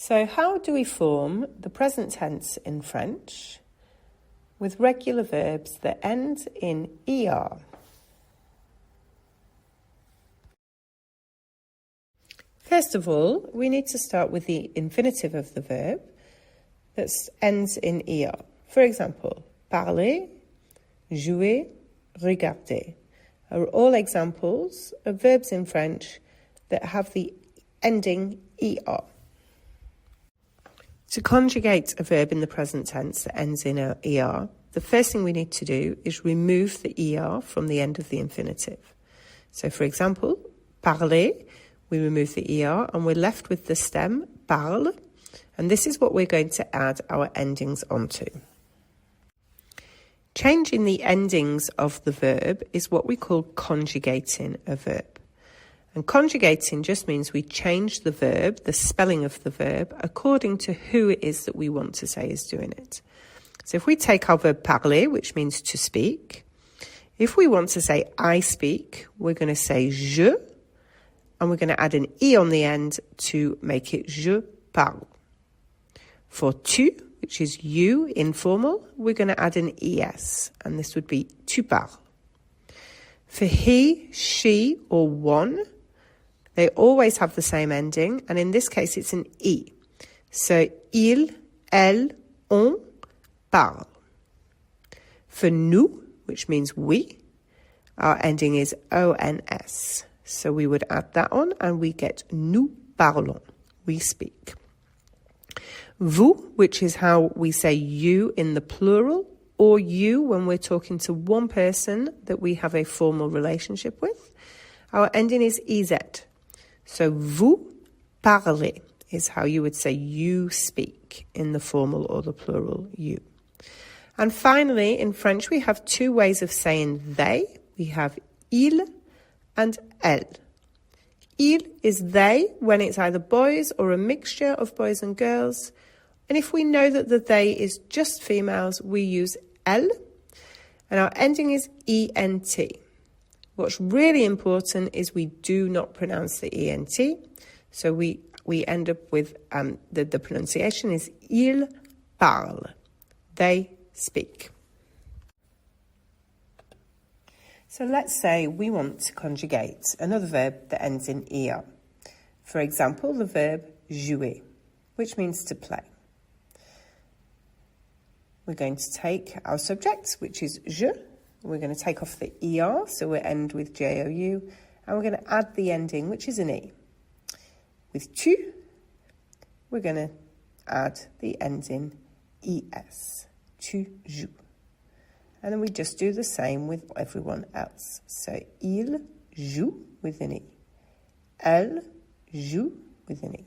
So how do we form the present tense in French with regular verbs that end in ER? First of all, we need to start with the infinitive of the verb that ends in ER. For example, parler, jouer, regarder are all examples of verbs in French that have the ending ER. To conjugate a verb in the present tense that ends in ER, the first thing we need to do is remove the ER from the end of the infinitive. So for example, parler, we remove the ER and we're left with the stem parle, and this is what we're going to add our endings onto. Changing the endings of the verb is what we call conjugating a verb. And conjugating just means we change the verb, the spelling of the verb, according to who it is that we want to say is doing it. So if we take our verb parler, which means to speak, if we want to say I speak, we're going to say je, and we're going to add an E on the end to make it je parle. For tu, which is you, informal, we're going to add an ES, and this would be tu parles. For he, she, or one, they always have the same ending, and in this case it's an E. So il, elle, on parle. For nous, which means we, our ending is ONS. So we would add that on and we get nous parlons, we speak. Vous, which is how we say you in the plural, or you when we're talking to one person that we have a formal relationship with, our ending is EZ. So vous parlez is how you would say you speak in the formal or the plural you. And finally, in French, we have two ways of saying they. We have il and elle. Il is they when it's either boys or a mixture of boys and girls. And if we know that the they is just females, we use elle. And our ending is ENT. What's really important is we do not pronounce the ENT. So we end up with the pronunciation is ils parlent. They speak. So let's say we want to conjugate another verb that ends in ER. For example, the verb jouer, which means to play. We're going to take our subject, which is je. We're going to take off the ER, so we end with JOU, and we're going to add the ending, which is an E. With tu, we're going to add the ending ES, tu joues. And then we just do the same with everyone else. So, il joue with an E. Elle joue with an E.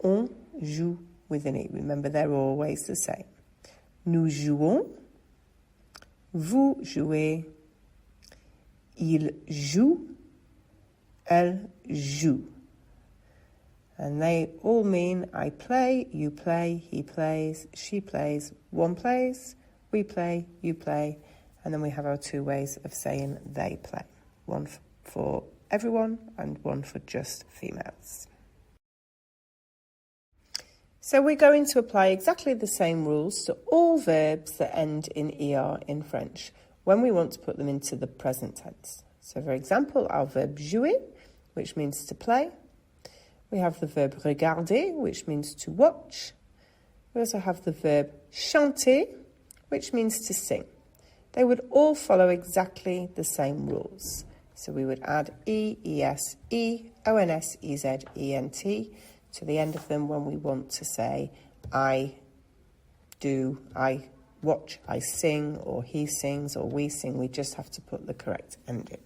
On joue with an E. Remember, they're always the same. Nous jouons. Vous jouez. Il joue. Elle joue. And they all mean I play, you play, he plays, she plays, one plays, we play, you play, and then we have our two ways of saying they play. One for everyone and one for just females. So we're going to apply exactly the same rules to all verbs that end in ER in French when we want to put them into the present tense. So for example, our verb jouer, which means to play. We have the verb regarder, which means to watch. We also have the verb chanter, which means to sing. They would all follow exactly the same rules. So we would add E, ES, E, ONS, EZ, ENT to the end of them when we want to say I do, I watch, I sing, or he sings, or we sing. We just have to put the correct ending.